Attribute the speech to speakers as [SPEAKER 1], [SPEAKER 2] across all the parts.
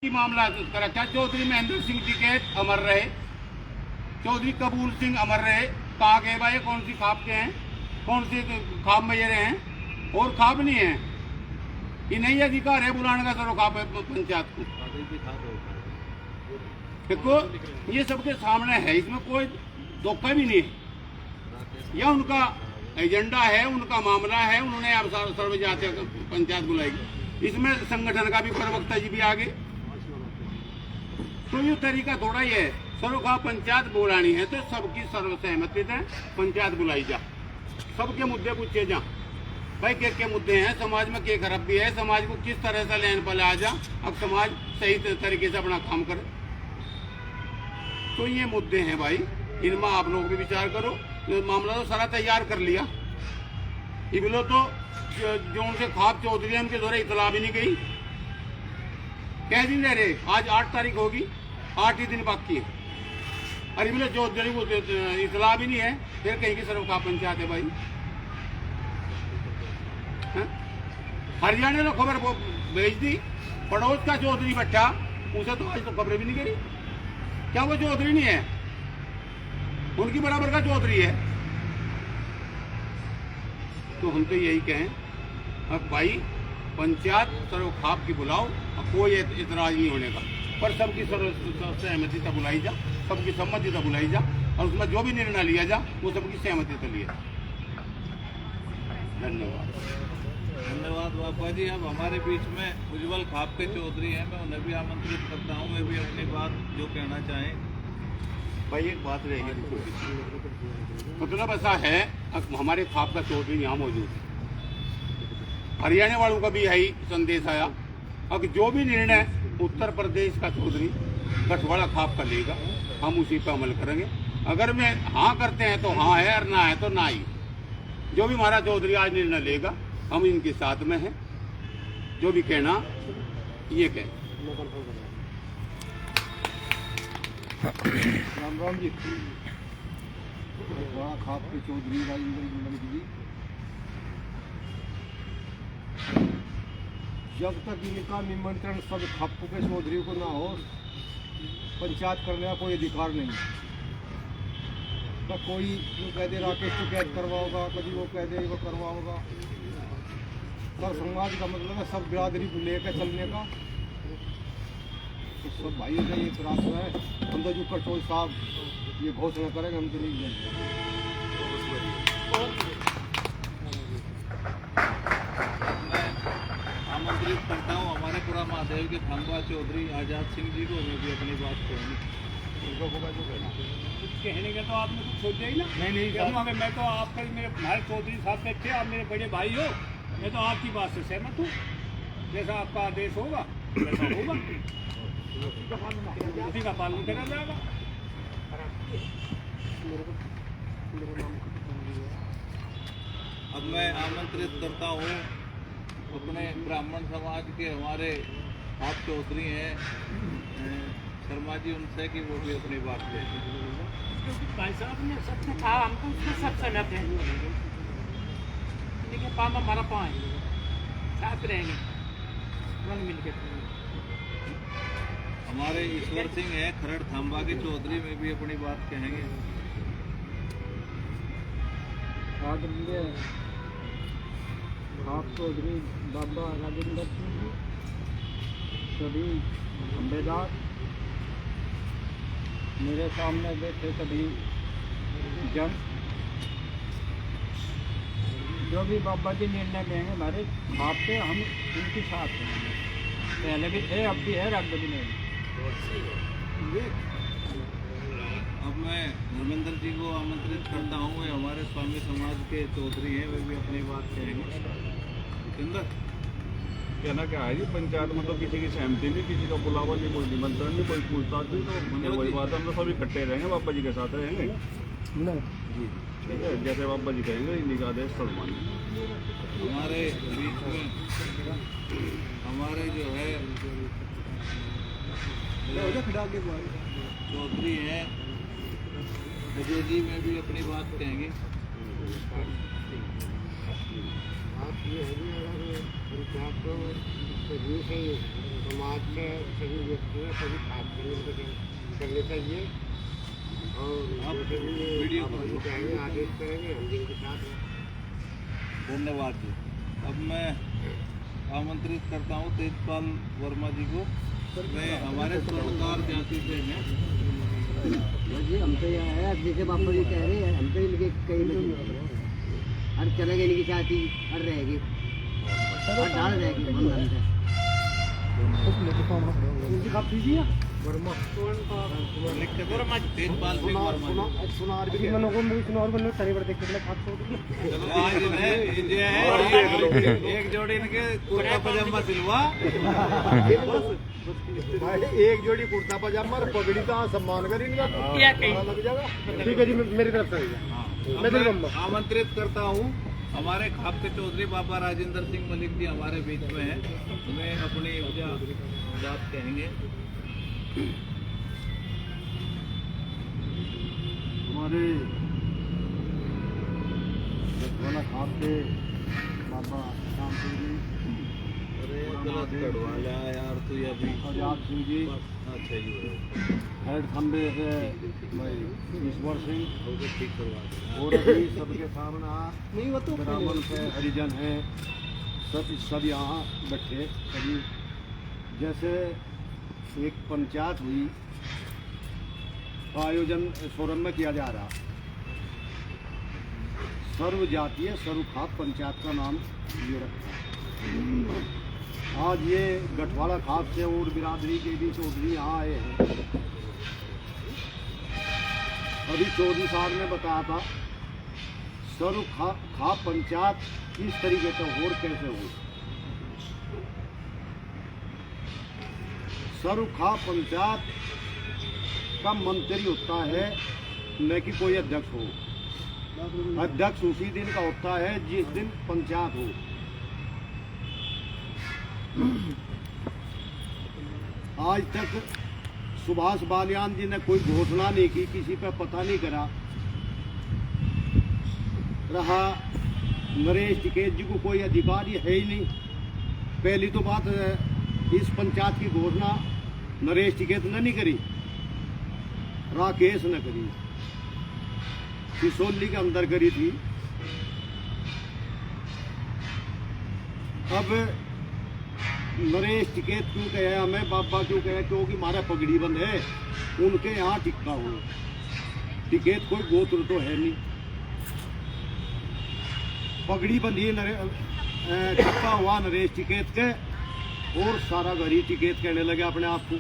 [SPEAKER 1] की मामला करा क्या? चौधरी महेंद्र सिंह टिकैत अमर रहे, चौधरी कबूल सिंह अमर रहे। कहा गए भाई कौन सी खाप के हैं, कौन सी खाप में ये रहे हैं और खाप नहीं है। ये नहीं अधिकार है बुलाने का सरो खाप पंचायत को। देखो ये सबके सामने है, इसमें कोई धोखा भी नहीं है। यह उनका एजेंडा है, उनका मामला है। उन्होंने अब सर्वजातीय पंचायत बुलाएगी, इसमें संगठन का भी प्रवक्ता जी भी आगे। तो ये तरीका थोड़ा ही है। सर्वखा पंचायत बुलानी है तो सबकी सर्वसहमति से पंचायत बुलाई जा, सबके मुद्दे पूछे जा भाई क्या मुद्दे हैं, समाज में क्या खराबी है, समाज को किस तरह से लेन पर आ जा, अब समाज सही तरीके से अपना काम करे। तो ये मुद्दे हैं भाई, इनमें आप लोग भी विचार करो। मामला तो सारा तैयार कर लिया, ये बोलो तो जो उनके खाप चौधरी है उनके द्वारा इतला भी नहीं गई। कह दिन रह रहे, आज 8 तारीख होगी, 8 ही दिन बाकी है। अरे बोले जो वो इतला भी नहीं है, फिर कहीं की सर्वखा पंचायत है भाई। हरियाणा ने खबर भेज दी, पड़ोस का चौधरी बैठा, उसे तो आज तो खबरें भी नहीं करी। क्या वो चौधरी नहीं है, उनकी बराबर का चौधरी है। तो हम तो यही कहें, अब भाई पंचायत सर्वखाप की बुलाओ, कोई इतराज नहीं होने का, पर सबकी सहमति से बुलाई जा, सबकी सम्मति से बुलाई जा, और उसमें जो भी निर्णय लिया जा वो सबकी सहमति से लिया। धन्यवाद।
[SPEAKER 2] धन्यवाद बाबा जी। अब हमारे बीच में उज्जवल खाप के चौधरी हैं, मैं उन्हें भी आमंत्रित करता हूँ, वे भी अपनी बात जो कहना चाहें।
[SPEAKER 1] भाई एक बात रहेगी, मतलब ऐसा है, अब हमारे खाप का चौधरी यहाँ मौजूद है, हरियाणा वालों का भी यही संदेश आया। अब जो भी निर्णय उत्तर प्रदेश का चौधरी गठवाड़ा खाप का लेगा, हम उसी पर अमल करेंगे। अगर में हाँ करते हैं तो हाँ है, और ना है तो ना ही। जो भी हमारा चौधरी आज निर्णय लेगा, हम इनके साथ में हैं। जो भी कहना ये कहें।
[SPEAKER 3] राम राम जी। बड़ा खाप के चौधरी राजेंद्र जी, जब तक इनका निमंत्रण सब खापों के चौधरी को ना हो, पंचायत करने का कोई अधिकार नहीं। तो कोई वो कह दे राकेश टिकैत करवाओगा, कभी वो कह दे वो करवाओगा। सब समाज का मतलब है सब बिरादरी को लेकर चलने का। तो सब भाइयों का ये प्रयास है। हम तो जो कटोल साहब ये घोषणा करेंगे, हम तो नहीं जाएंगे।
[SPEAKER 2] आमंत्रित करता हूँ हमारे पूरा महादेव के खंबा चौधरी आजाद सिंह जी को, उन्हें भी अपनी बात कहेंगे।
[SPEAKER 4] कहने का तो आपने कुछ सोचा ही ना। नहीं कहूँगा मैं तो आपका मेरे हमारे चौधरी साहब से थे, आप मेरे बड़े भाई हो, मैं तो आपकी बात से सहमत हूँ। जैसा आपका आदेश होगा वैसा होगा, उसी का पालन करा जाएगा।
[SPEAKER 2] अब मैं आमंत्रित करता हूँ अपने ब्राह्मण समाज के हमारे आप चौधरी हैं शर्मा जी, उनसे कि वो भी अपनी बात कहें।
[SPEAKER 4] भाई साहब ने सबने कहा, हमको उसमें सब सहमत है। लेकिन पाम हमारा पाँव है, साथ रहेंगे रंग मिल के।
[SPEAKER 2] हमारे ईश्वर सिंह हैं खरड़ थाम्बा के चौधरी, में भी अपनी बात कहेंगे।
[SPEAKER 3] खाप चौधरी बाबा राजेंद्र सिंह जी, सभी खंबेदार, मेरे सामने बैठे सभी जन, जो भी बाबा जी निर्णय लेंगे हमारे खाप पे, हम उनके साथ हैं। पहले भी थे, अब भी है, रब भी नहीं।
[SPEAKER 2] अब मैं धर्मेंद्र जी को आमंत्रित करता हूँ, वे हमारे स्वामी समाज के चौधरी हैं, वे भी अपनी बात कहेंगे। जितेंद्र,
[SPEAKER 5] कहना क्या है जी, पंचायत में तो किसी की सहमति नहीं, किसी का बुलावा नहीं, कोई निमंत्रण नहीं, कोई पूछताछ नहीं। तो वही बात है, हम तो सभी इकट्ठे रहेंगे, बाबा जी के साथ रहेंगे जी। ठीक है, जैसे बाबा जी कहेंगे इन्हीं का आदेश सब मानेंगे।
[SPEAKER 2] हमारे बीच में हमारे जो है चौधरी हैं अजय जी, में भी अपनी बात कहेंगे।
[SPEAKER 3] आप ये है पंचायत को समाज में सभी व्यक्तियों सभी खास करने चाहिए और
[SPEAKER 2] आप
[SPEAKER 3] जैसे भी
[SPEAKER 2] वीडियो
[SPEAKER 3] आप
[SPEAKER 2] करो।
[SPEAKER 3] हमको कहेंगे आदेश करेंगे हम जिनके साथ हैं।
[SPEAKER 2] धन्यवाद जी। अब मैं आमंत्रित करता हूँ तेजपाल वर्मा जी को। मैं हमारे सरोकार जाति से हैं।
[SPEAKER 6] जी हम तो यह है जैसे बापा जी कह रहे हैं हम तो इनके कहीं नहीं हर चले गए इनकी साथी हर रहेगी हर डाल रहेगी मन अंदर
[SPEAKER 3] उनकी बात कीजिए वर्मा
[SPEAKER 2] लिखते वर्मा जी, तेजपाल सिंह वर्मा जी।
[SPEAKER 3] सुनार भी मनों को मुझे सुनार बनो तरी बड़े देख के खास
[SPEAKER 2] चलो आज इन्हें ये है एक जोड़ी इनके कुर्ता पजामा सिलवा।
[SPEAKER 3] एक जोड़ी कुर्ता पजामा और पगड़ी का सम्मान कर इनका लग जाएगा। ठीक है जी मेरी तरफ से मैं दिल बम्बा
[SPEAKER 2] आमंत्रित करता हूँ हमारे खाप के चौधरी बाबा राजेंद्र सिंह मलिक जी हमारे बीच में हैं। उन्हें अपनी बात कहेंगे।
[SPEAKER 3] हमारे वाला खाप के बाबा श्याम सिंह जी
[SPEAKER 2] अरे गलत कड़वा लिया यार तू ये भी।
[SPEAKER 3] आजाद सिंह जी
[SPEAKER 2] अच्छा जी
[SPEAKER 3] हेड खंबे से भाई ईश्वर सिंह
[SPEAKER 2] ठीक करवा दे।
[SPEAKER 3] और अभी सबके सामने नहीं वो तो ब्राह्मण से हरिजन है सब यहाँ बैठे सभी। जैसे एक पंचायत हुई का आयोजन सोरम में किया जा रहा सर्व जातीय सर्वखाप पंचायत का नाम ये रखा। आज ये गठवाड़ा खाप से और बिरादरी के भी चौधरी यहाँ आए हैं। अभी चौधरी साहब ने बताया था सर्व खाप पंचायत किस तरीके से हो और कैसे हो। सर्व खाप पंचायत का मंत्री होता है न कि कोई अध्यक्ष हो। अध्यक्ष उसी दिन का होता है जिस दिन पंचायत हो। आज तक सुभाष बालियान जी ने कोई घोषणा नहीं की, किसी पे पता नहीं करा। रहा नरेश टिकैत जी को कोई अधिकार है ही नहीं। पहली तो बात इस पंचायत की घोषणा नरेश टिकैत ने नहीं करी, राकेश ने करी, सिसोली के अंदर करी थी। अब नरेश टिकैत क्यों कहे हमें बाबा क्यों कहे क्योंकि हमारा पगड़ी बंद है उनके यहाँ टिक्का हो। टिकैत कोई गोत्र तो है नहीं, पगड़ी बंदी टिक्का हुआ नरेश टिकैत के और सारा घर ही टिकैत कहने लगे अपने आप को।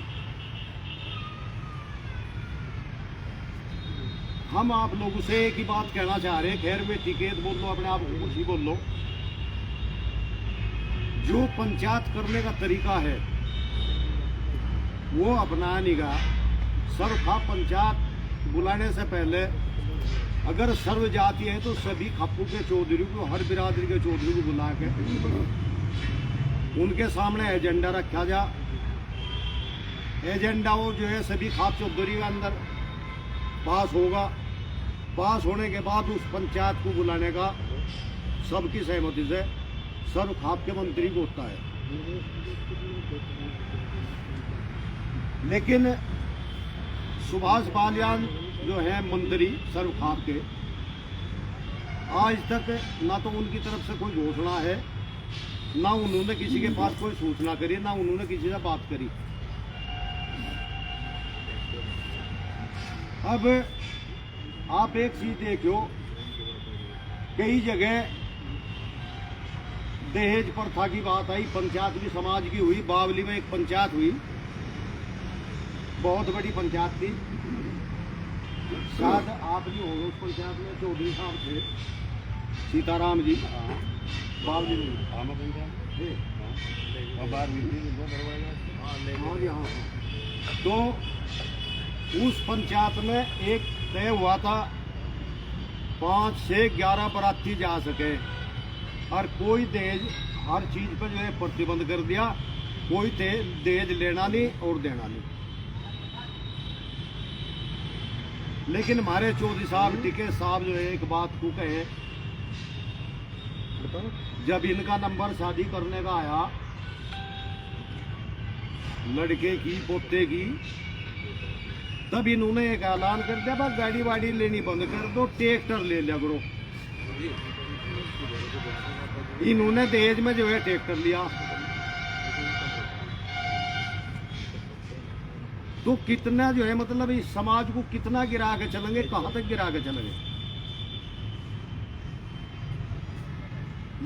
[SPEAKER 3] हम आप लोगों से एक ही बात कहना चाह रहे हैं, खैर में टिकैत बोल लो अपने आप को कुछ ही बोल लो। जो पंचायत करने का तरीका है वो अपनाया नहीं गया। सर्वखाप पंचायत बुलाने से पहले अगर सर्व जाति है तो सभी खापू के चौधरी को हर बिरादरी के चौधरी को बुला के उनके सामने एजेंडा रखा जा। एजेंडा वो जो है सभी खाप चौधरी के अंदर पास होगा। पास होने के बाद उस पंचायत को बुलाने का सबकी सहमति से सर्व खाप के मंत्री को होता है। लेकिन सुभाष बालियान जो है मंत्री सर्व खाप के, आज तक ना तो उनकी तरफ से कोई घोषणा है, ना उन्होंने किसी के पास कोई सूचना करी, ना उन्होंने किसी से बात करी। अब आप एक चीज देखो, कई जगह दहेज प्रथा की बात आई, पंचायत भी समाज की हुई। बावली में एक पंचायत हुई, बहुत बड़ी पंचायत थी। शायद आप भी होंगे उस पंचायत में, चौधरी साहब थे सीताराम जी बावली में। हाँ। तो उस पंचायत में एक तय हुआ था 5 से 11 बराती जा सके और कोई दहेज हर चीज पर जो है प्रतिबंध कर दिया, कोई दहेज लेना नहीं और देना नहीं। लेकिन हमारे चौधरी साहब टिकैत साहब जो है एक बात को कहे, जब इनका नंबर शादी करने का आया लड़के की पोते की, तब इन्होंने एक ऐलान कर दिया बस गाड़ी वाड़ी लेनी बंद कर दो, ट्रैक्टर ले लिया करो। इन्होंने दहेज में जो है ट्रैक्टर लिया। तो कितना जो है मतलब इस समाज को कितना गिरा के चलेंगे, कहां तक गिरा के चलेंगे?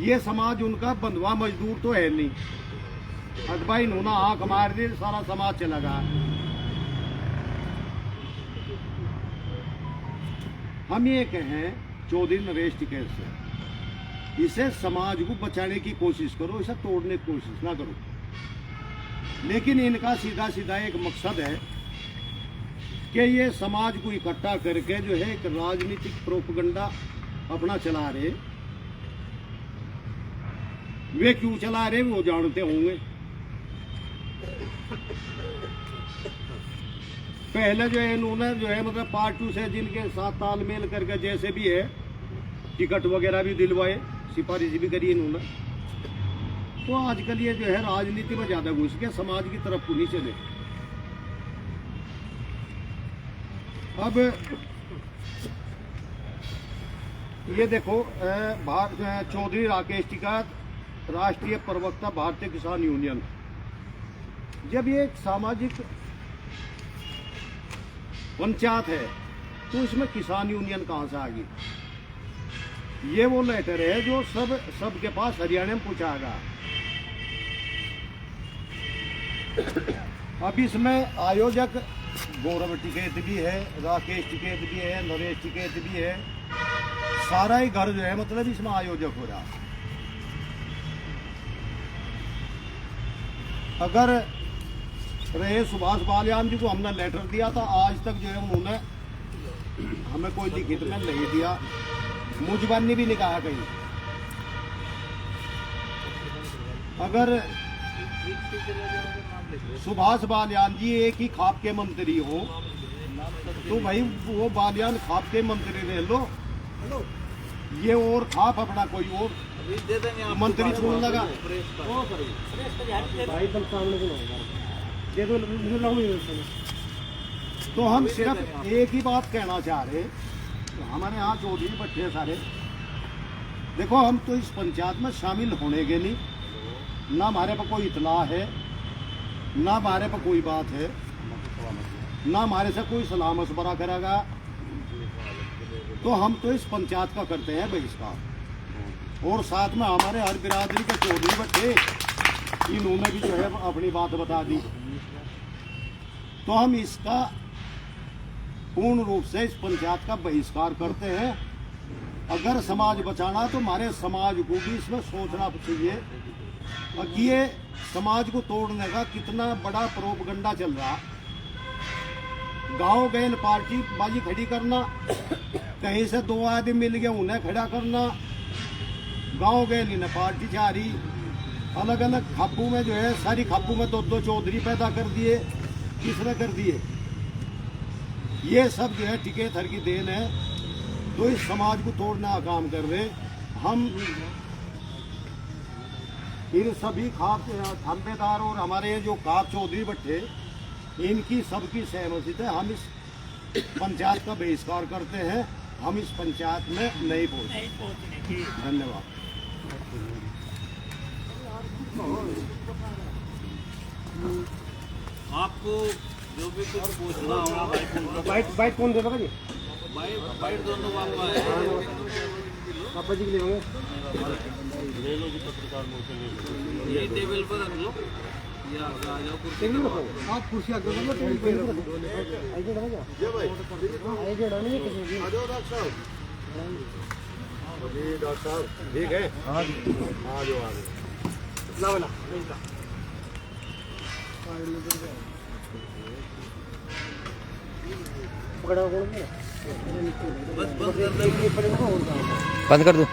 [SPEAKER 3] ये समाज उनका बंधुआ मजदूर तो है नहीं। अब भाई इन्होंने आंख मार दी, सारा समाज चला गया। हम ये कहें चौधरी नरेश टिकैत से, इसे समाज को बचाने की कोशिश करो, इसे तोड़ने की कोशिश ना करो। लेकिन इनका सीधा सीधा एक मकसद है कि ये समाज को इकट्ठा करके जो है एक राजनीतिक प्रोपगंडा अपना चला रहे। वे क्यों चला रहे वो जानते होंगे। पहले जो है इन्होंने जो है मतलब पार्टी से जिनके साथ तालमेल करके जैसे भी है टिकट वगैरह भी दिलवाए, सिफारिश भी करी इन्होंने। तो आजकल ये जो है राजनीति में ज्यादा घुस के समाज की तरफ को नहीं चले। अब ये देखो चौधरी राकेश टिकैत, राष्ट्रीय प्रवक्ता भारतीय किसान यूनियन। जब ये एक सामाजिक पंचायत है तो इसमें किसान यूनियन कहां से आ गई? ये वो लेटर है जो सबके पास हरियाणा में पूछाएगा। अब इसमें आयोजक गौरव टिकैत भी है, राकेश टिकैत भी है, नरेश टिकैत भी है। सारा ही घर जो है मतलब इसमें आयोजक हो रहा। अगर रहे सुभाष बालियान जी को हमने लेटर दिया था, आज तक जो है उन्होंने हमें कोई लिखित में नहीं दिया, मुजबानी भी नहीं कहा कहीं। अगर सुभाष बालियान जी एक ही खाप के मंत्री हो तो भाई वो बालियान खाप के मंत्री रह लो, ये और खाप अपना कोई और मंत्री चुन लगा। तो हम सिर्फ एक ही बात कहना चाह रहे, तो हमारे यहाँ चौधरी बैठे सारे, देखो हम तो इस पंचायत में शामिल होने के नहीं, ना हमारे पर कोई इतला है, ना हमारे पर कोई बात है, ना हमारे से कोई सलाह मशवरा करेगा। तो हम तो इस पंचायत का करते हैं बहिष्कार। और साथ में हमारे हर बिरादरी के चौधरी बैठे, इन्होंने भी जो है अपनी बात बता दी। तो हम इसका पूर्ण रूप से इस पंचायत का बहिष्कार करते हैं। अगर समाज बचाना तो हमारे समाज को भी इसमें सोचना चाहिए कि ये समाज को तोड़ने का कितना बड़ा प्रोपगंडा चल रहा। गांव गए पार्टी बाजी खड़ी करना, कहीं से दो आदमी मिल गए उन्हें खड़ा करना, गांव गए ने पार्टी जा रही। अलग अलग खापू में जो है सारी खापू में दो चौधरी पैदा कर दिए, किसने कर दिए? ये सब जो है टिकैत की देन है। तो इस समाज को तोड़ने का काम कर रहे। हम इन सभी खाप थानेदार और हमारे जो खाप चौधरी बैठे, इनकी सबकी सहमति से हम इस पंचायत का बहिष्कार करते हैं। हम इस पंचायत में नहीं पहुंचे। धन्यवाद।
[SPEAKER 2] आपको जो भी कुछ पूछना हो,
[SPEAKER 3] बाइट कौन देगा जी?
[SPEAKER 2] बाइट दोनों पापा है,
[SPEAKER 3] पापा जी के लिए होंगे।
[SPEAKER 2] ये टेबल पर रख लो या आ जाओ कुर्सी
[SPEAKER 3] टेबल रखो, आप कुर्सी आगे रखो, टेबल पे रखो। आइए डरा जा भाई, आइए डरा नहीं किसी आ जाओ डॉक्टर साहब। जी डॉक्टर साहब ठीक है, हां आ जाओ आ जाओ। ना ना पकड़ा कौन है?
[SPEAKER 2] बस बंद कर दो।
[SPEAKER 6] बंद कर दो।